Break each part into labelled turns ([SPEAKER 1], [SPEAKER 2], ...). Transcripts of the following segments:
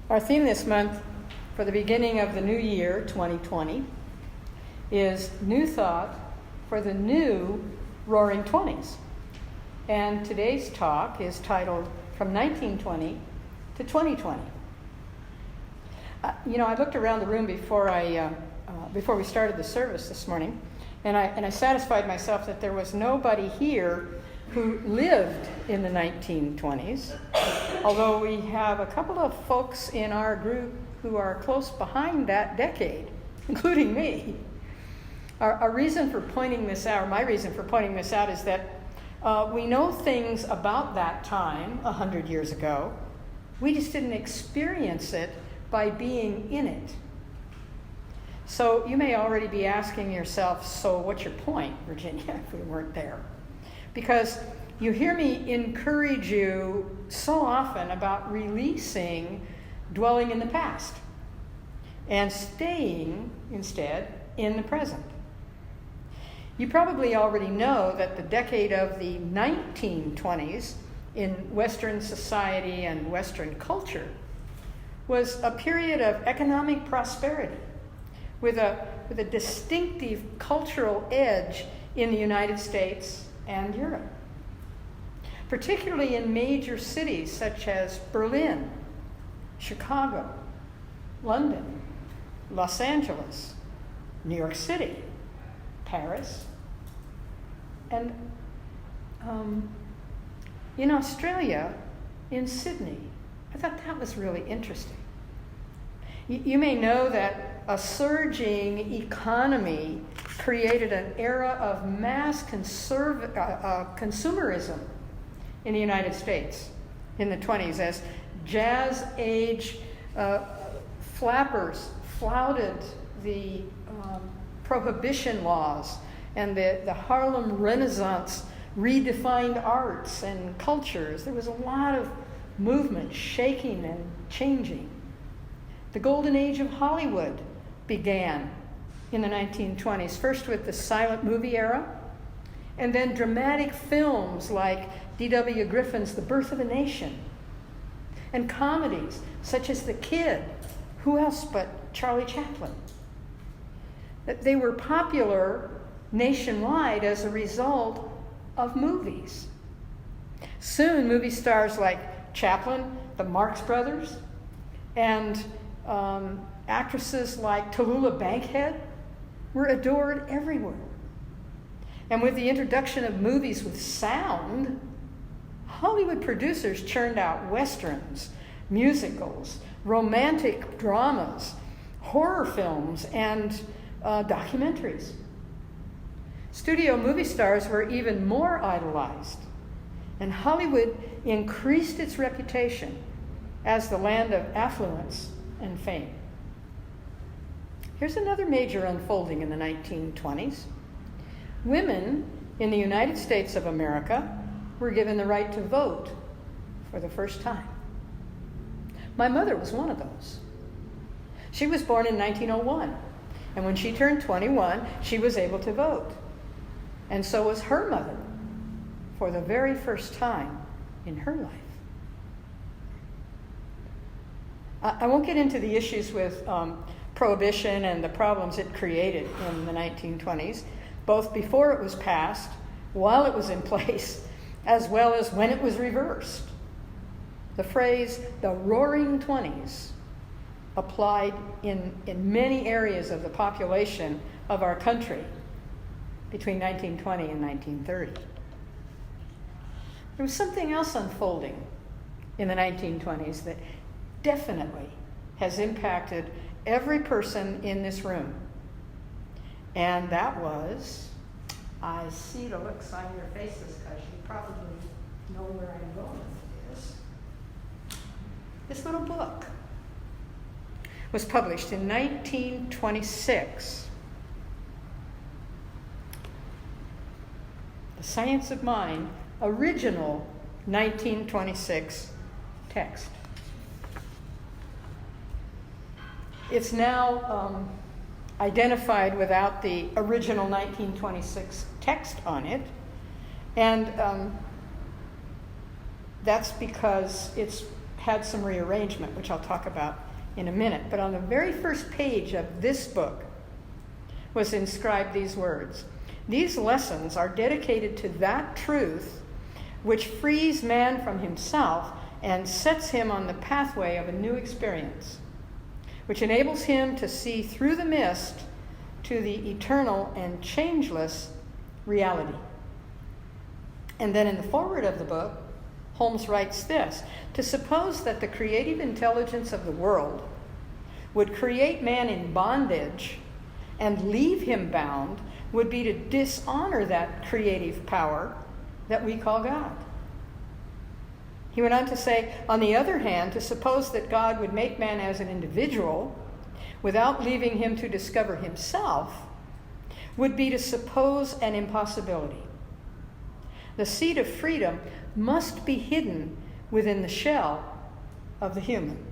[SPEAKER 1] Our theme this month for the beginning of the new year, 2020, is New Thought for the New Roaring Twenties. And today's talk is titled From 1920 to 2020. I looked around the room before we started the service this morning, and I satisfied myself that there was nobody here who lived in the 1920s, although we have a couple of folks in our group who are close behind that decade, including me. Our reason for pointing this out, my reason for pointing this out, is that we know things about that time 100 years ago. We just didn't experience it by being in it. So you may already be asking yourself, so what's your point, Virginia, if we weren't there? Because you hear me encourage you so often about releasing dwelling in the past and staying instead in the present. You probably already know that the decade of the 1920s in Western society and Western culture was a period of economic prosperity with a distinctive cultural edge in the United States and Europe, particularly in major cities such as Berlin, Chicago, London, Los Angeles, New York City, Paris, and in Australia, in Sydney. I thought that was really interesting. You may know that a surging economy created an era of mass consumerism in the United States in the 20s as jazz age flappers flouted the prohibition laws, and the Harlem Renaissance redefined arts and cultures. There was a lot of movement shaking and changing. The golden age of Hollywood began in the 1920s, first with the silent movie era, and then dramatic films like D.W. Griffin's The Birth of a Nation, and comedies such as The Kid. Who else but Charlie Chaplin? They were popular nationwide as a result of movies. Soon, movie stars like Chaplin, the Marx Brothers, and actresses like Tallulah Bankhead were adored everywhere. And with the introduction of movies with sound, Hollywood producers churned out westerns, musicals, romantic dramas, horror films, and documentaries. Studio movie stars were even more idolized, and Hollywood increased its reputation as the land of affluence and fame. Here's another major unfolding in the 1920s. Women in the United States of America were given the right to vote for the first time. My mother was one of those. She was born in 1901, and when she turned 21, she was able to vote. And so was her mother for the very first time in her life. I won't get into the issues with prohibition and the problems it created in the 1920s, both before it was passed, while it was in place, as well as when it was reversed. The phrase, the Roaring Twenties, applied in many areas of the population of our country between 1920 and 1930. There was something else unfolding in the 1920s that definitely has impacted every person in this room. And that was, I see the looks on your faces because you probably know where I'm going with this. This little book was published in 1926. The Science of Mind, original 1926 text. It's now identified without the original 1926 text on it, and that's because it's had some rearrangement, which I'll talk about in a minute. But on the very first page of this book was inscribed these words: "These lessons are dedicated to that truth which frees man from himself and sets him on the pathway of a new experience, which enables him to see through the mist to the eternal and changeless reality." And then in the foreword of the book, Holmes writes this: "To suppose that the creative intelligence of the world would create man in bondage and leave him bound would be to dishonor that creative power that we call God." He went on to say, "On the other hand, to suppose that God would make man as an individual without leaving him to discover himself would be to suppose an impossibility. The seed of freedom must be hidden within the shell of the human.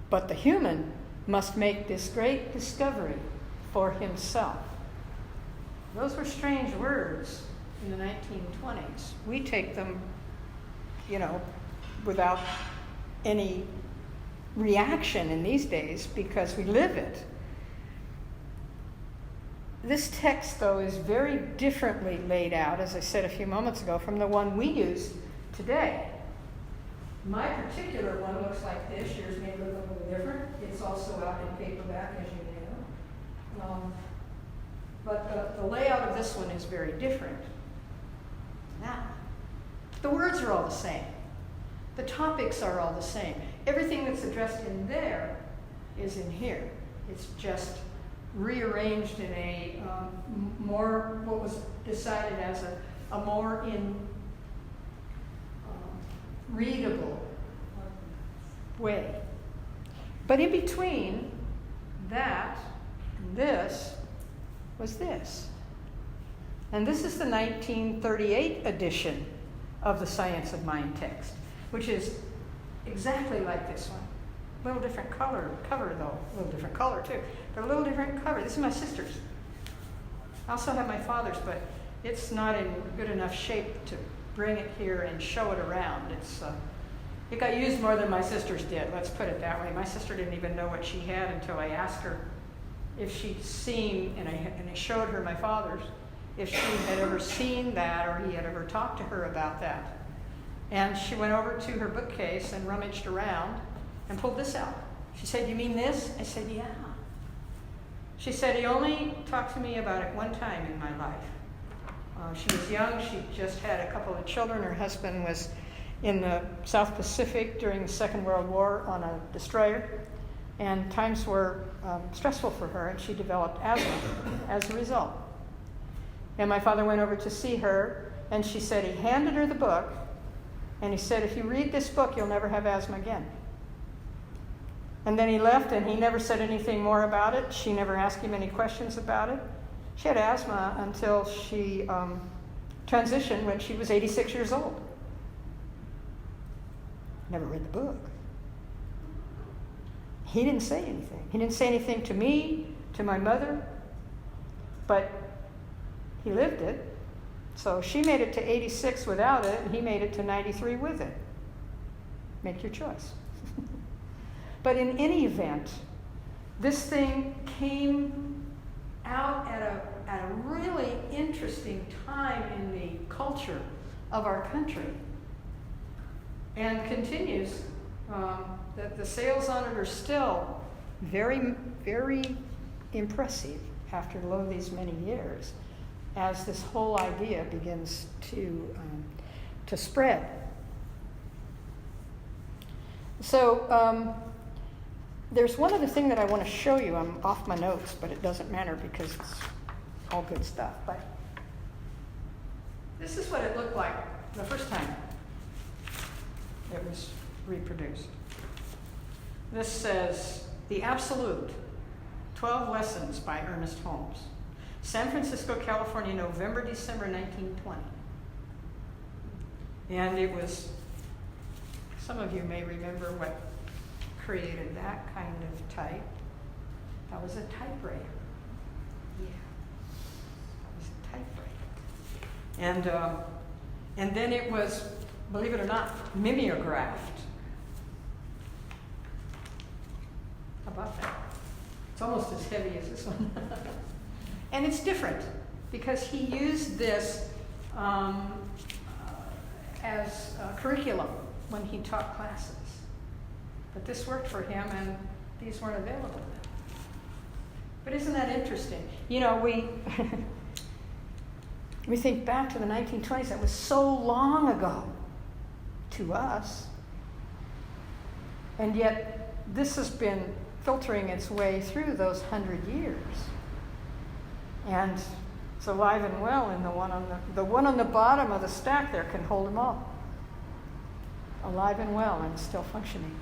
[SPEAKER 1] But the human must make this great discovery for himself." Those were strange words in the 1920s. We take them, without any reaction in these days because we live it. This text, though, is very differently laid out, as I said a few moments ago, from the one we use today. My particular one looks like this. Yours may look a little different. It's also out in paperback, as you know. But the layout of this one is very different. Now, the words are all the same. The topics are all the same. Everything that's addressed in there is in here. It's just rearranged in a more, what was decided as a more readable way. But in between that and this was this. And this is the 1938 edition of the Science of Mind text, which is exactly like this one. A little different cover though. A little different color too, but a little different cover. This is my sister's. I also have my father's, but it's not in good enough shape to bring it here and show it around. It got used more than my sister's did, let's put it that way. My sister didn't even know what she had until I asked her if she'd seen, and I showed her my father's, if she had ever seen that or he had ever talked to her about that. And she went over to her bookcase and rummaged around and pulled this out. She said, "You mean this?" I said, "Yeah." She said, "He only talked to me about it one time in my life." She was young. She just had a couple of children. Her husband was in the South Pacific during the Second World War on a destroyer. And times were stressful for her, and she developed asthma as a result. And my father went over to see her, and she said he handed her the book, and he said, "If you read this book, you'll never have asthma again." And then he left, and he never said anything more about it. She never asked him any questions about it. She had asthma until she transitioned when she was 86 years old. Never read the book. He didn't say anything. He didn't say anything to me, to my mother, but he lived it. So she made it to 86 without it, and he made it to 93 with it. Make your choice. But in any event, this thing came out at a really interesting time in the culture of our country, and continues. The sales on it are still very, very impressive after these many years, as this whole idea begins to spread. So there's one other thing that I want to show you. I'm off my notes, but it doesn't matter because it's all good stuff. But this is what it looked like the first time it was reproduced. This says, "The Absolute, 12 Lessons" by Ernest Holmes. San Francisco, California, November, December 1920. And it was, some of you may remember what created that kind of type. That was a typewriter. Yeah, that was a typewriter. And then it was believe it or not, mimeographed. How about that? It's almost as heavy as this one. And it's different because he used this as a curriculum when he taught classes. But this worked for him, and these weren't available. But isn't that interesting? You know, we think back to the 1920s. That was so long ago to us. And yet, this has been filtering its way through those 100 years. And it's alive and well, and the one on the bottom of the stack there can hold them all. Alive and well and still functioning.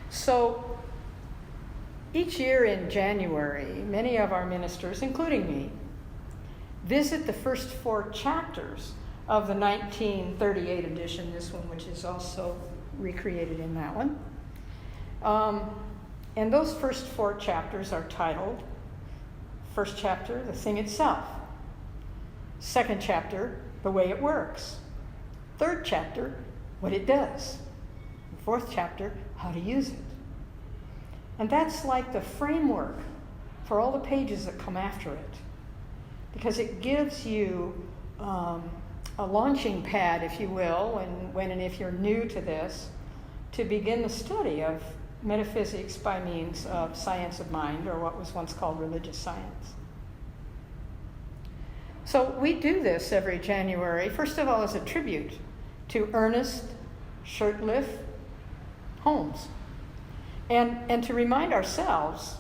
[SPEAKER 1] So each year in January, many of our ministers, including me, visit the first 4 chapters of the 1938 edition, this one, which is also recreated in that one. And those first 4 chapters are titled, first chapter, the thing itself. Second chapter, the way it works. Third chapter, what it does. The fourth chapter, how to use it. And that's like the framework for all the pages that come after it. Because it gives you a launching pad, if you will, when and if you're new to this, to begin the study of metaphysics by means of science of mind, or what was once called religious science. So we do this every January, first of all, as a tribute to Ernest Shurtleff Holmes, and to remind ourselves,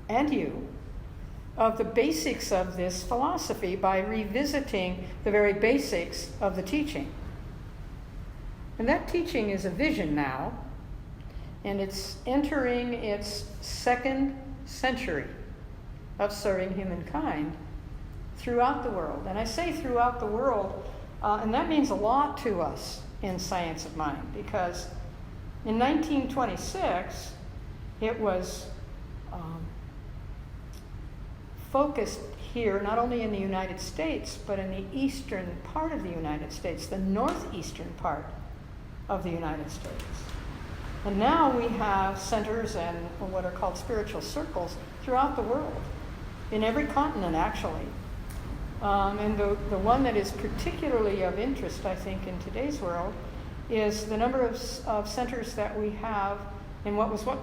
[SPEAKER 1] and you, of the basics of this philosophy by revisiting the very basics of the teaching. And that teaching is a vision now, and it's entering its 2nd century of serving humankind throughout the world. And I say throughout the world, and that means a lot to us in science of mind, because in 1926, it was focused here, not only in the United States, but in the eastern part of the United States, the northeastern part of the United States. And now we have centers and what are called spiritual circles throughout the world, in every continent, actually. And the one that is particularly of interest, I think, in today's world is the number of centers that we have in what was once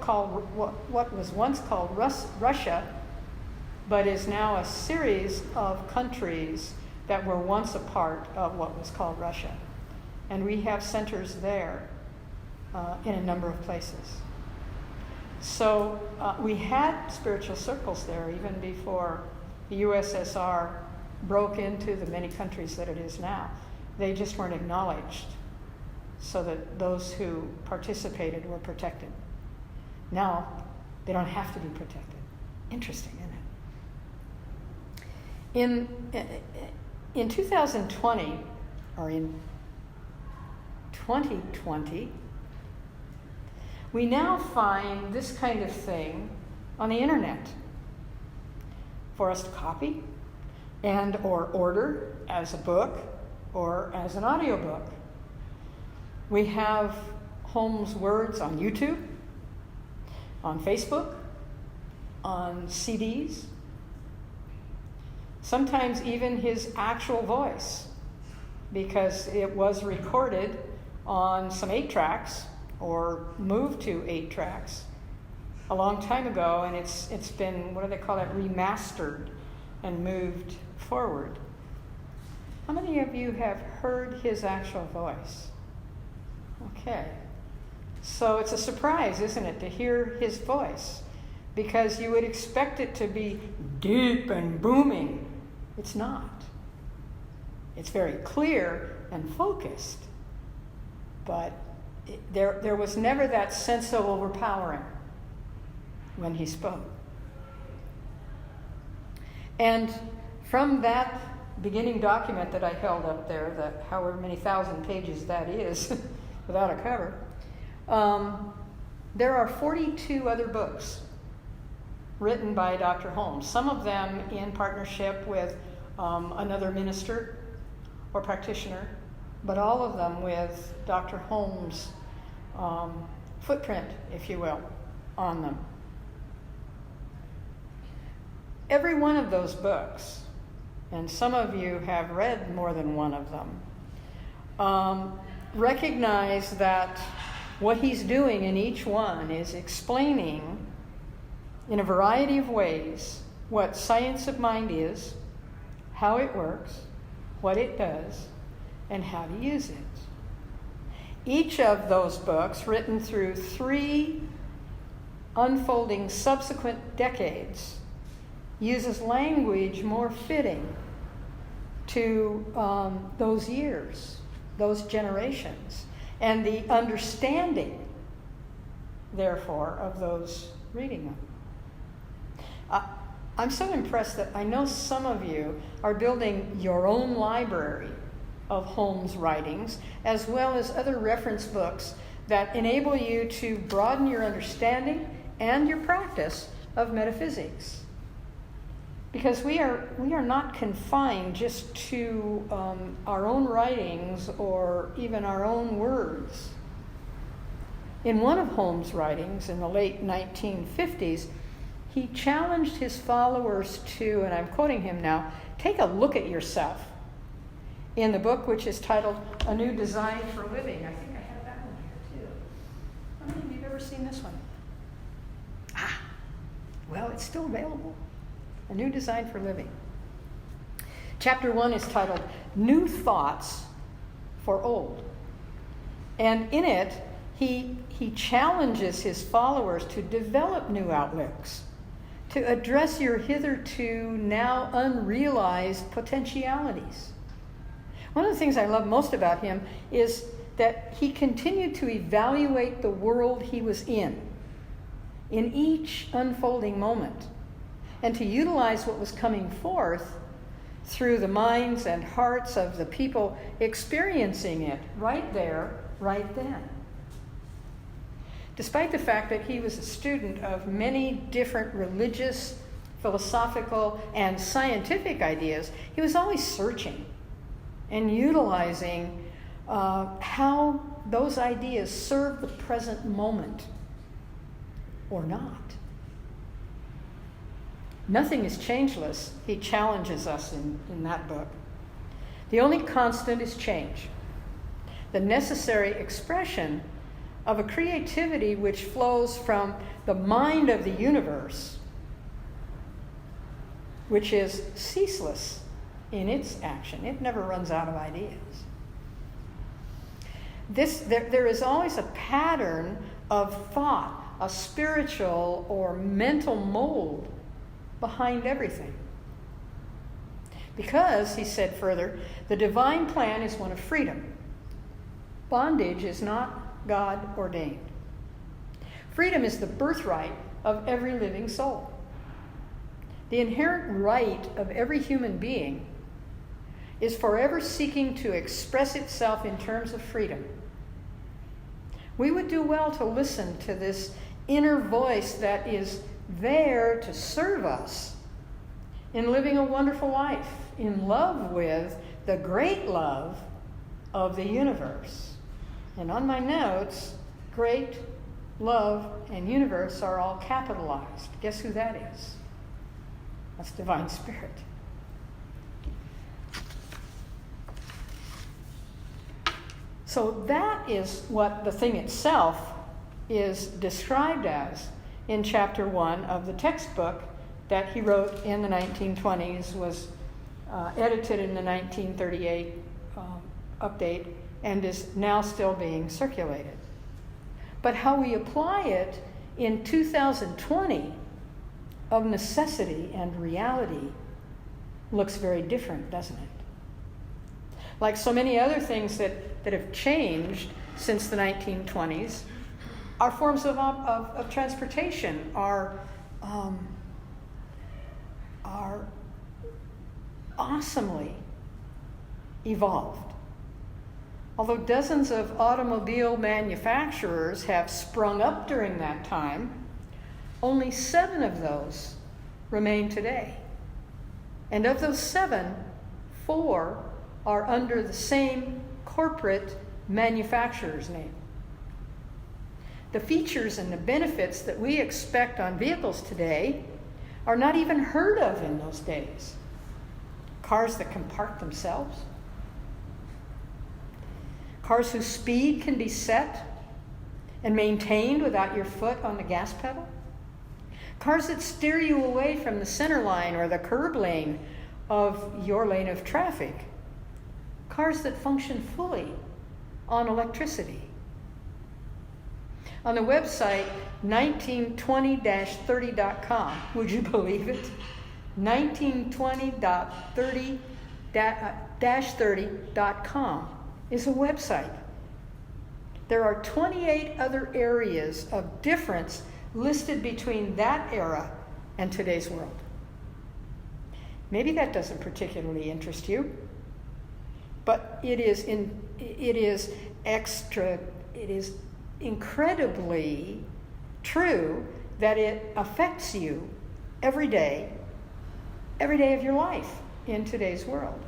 [SPEAKER 1] called Russia, but is now a series of countries that were once a part of what was called Russia. And we have centers there in a number of places. So we had spiritual circles there even before the USSR broke into the many countries that it is now. They just weren't acknowledged so that those who participated were protected. Now, they don't have to be protected. Interesting, isn't it? In 2020, or in 2020, we now find this kind of thing on the internet for us to copy and or order as a book or as an audiobook. We have Holmes' words on YouTube, on Facebook, on CDs, sometimes even his actual voice, because it was recorded on some 8-tracks or moved to 8 tracks a long time ago, and it's been, what do they call it, remastered and moved forward. How many of you have heard his actual voice? Okay. So it's a surprise, isn't it, to hear his voice, because you would expect it to be deep and booming. It's not. It's very clear and focused, but there was never that sense of overpowering when he spoke. And from that beginning document that I held up there, that however many thousand pages that is, without a cover, there are 42 other books written by Dr. Holmes, some of them in partnership with another minister or practitioner, but all of them with Dr. Holmes' footprint, if you will, on them. Every one of those books, and some of you have read more than one of them, recognize that what he's doing in each one is explaining in a variety of ways what science of mind is, how it works, what it does, and how to use it. Each of those books, written through 3 unfolding subsequent decades, uses language more fitting to those years, those generations, and the understanding, therefore, of those reading them. I'm so impressed that I know some of you are building your own library of Holmes' writings, as well as other reference books that enable you to broaden your understanding and your practice of metaphysics. Because we are not confined just to our own writings or even our own words. In one of Holmes' writings in the late 1950s, he challenged his followers to, and I'm quoting him now, take a look at yourself in the book which is titled A New Design for Living. I think I have that one here too. How many of you have ever seen this one? Well, it's still available. A New Design for Living. Chapter 1 is titled New Thoughts for Old. And in it, he challenges his followers to develop new outlooks, to address your hitherto now unrealized potentialities. One of the things I love most about him is that he continued to evaluate the world he was in each unfolding moment, and to utilize what was coming forth through the minds and hearts of the people experiencing it right there, right then. Despite the fact that he was a student of many different religious, philosophical, and scientific ideas, he was always searching and utilizing how those ideas serve the present moment or not. Nothing is changeless, he challenges us in that book. The only constant is change, the necessary expression of a creativity which flows from the mind of the universe, which is ceaseless in its action. It never runs out of ideas. There is always a pattern of thought, a spiritual or mental mold behind everything. Because, he said further, the divine plan is one of freedom. Bondage is not God ordained. Freedom is the birthright of every living soul. The inherent right of every human being is forever seeking to express itself in terms of freedom. We would do well to listen to this inner voice that is there to serve us in living a wonderful life, in love with the great love of the universe. And on my notes, great, love, and universe are all capitalized. Guess who that is? That's Divine Spirit. So that is what the thing itself is described as in chapter 1 of the textbook that he wrote in the 1920s, was edited in the 1938 update, and is now still being circulated. But how we apply it in 2020 of necessity and reality looks very different, doesn't it? Like so many other things that have changed since the 1920s, our forms of transportation are awesomely evolved. Although dozens of automobile manufacturers have sprung up during that time, only 7 of those remain today. And of those 7, 4 are under the same corporate manufacturer's name. The features and the benefits that we expect on vehicles today are not even heard of in those days. Cars that can park themselves. Cars whose speed can be set and maintained without your foot on the gas pedal. Cars that steer you away from the center line or the curb lane of your lane of traffic. Cars that function fully on electricity. On the website 1920-30.com, would you believe it? 1920-30.com is a website. There are 28 other areas of difference listed between that era and today's world. Maybe that doesn't particularly interest you, but it is incredibly true that it affects you every day of your life in today's world.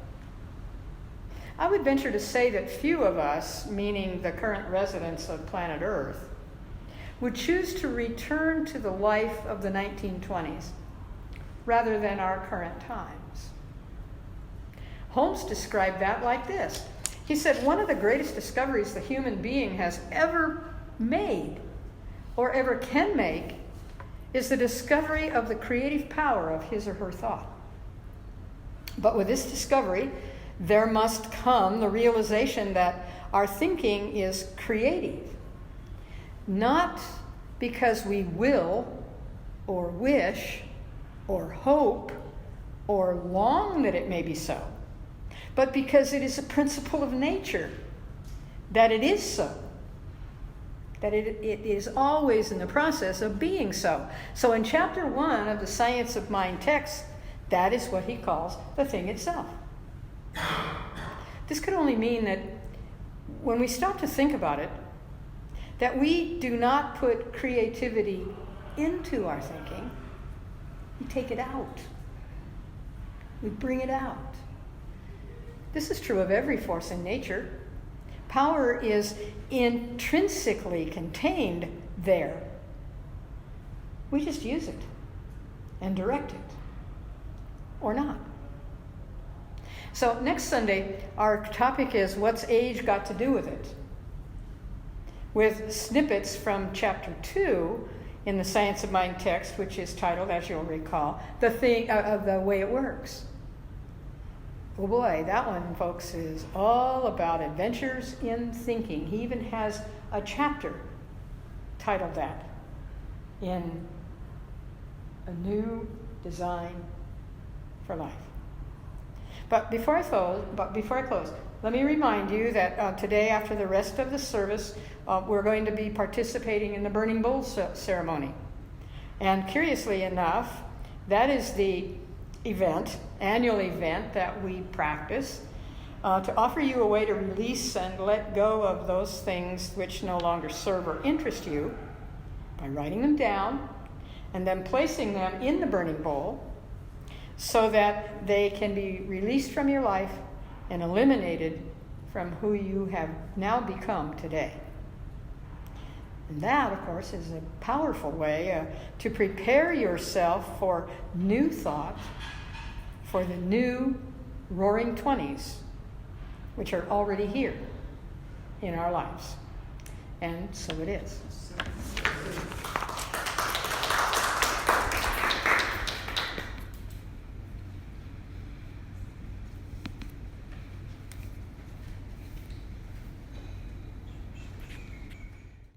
[SPEAKER 1] I would venture to say that few of us, meaning the current residents of planet Earth, would choose to return to the life of the 1920s rather than our current times. Holmes described that like this. He said, one of the greatest discoveries the human being has ever made or ever can make is the discovery of the creative power of his or her thought. But with this discovery, there must come the realization that our thinking is creative, not because we will or wish or hope or long that it may be so, but because it is a principle of nature that it is so, that it is always in the process of being so. So in chapter 1 of the Science of Mind text, that is what he calls the thing itself. This could only mean that when we stop to think about it, that we do not put creativity into our thinking, we take it out. We bring it out. This is true of every force in nature. Power is intrinsically contained there. We just use it and direct it, or not. So next Sunday, our topic is what's age got to do with it? With snippets from chapter 2 in the Science of Mind text, which is titled, as you'll recall, the way it works. Oh boy, that one, folks, is all about adventures in thinking. He even has a chapter titled that in A New Design for Life. But before I close, let me remind you that today, after the rest of the service, we're going to be participating in the Burning Bowl ceremony. And curiously enough, that is the annual event that we practice to offer you a way to release and let go of those things which no longer serve or interest you by writing them down and then placing them in the burning bowl so that they can be released from your life and eliminated from who you have now become today. And that, of course, is a powerful way to prepare yourself for new thought, for the new Roaring Twenties, which are already here in our lives. And so it is.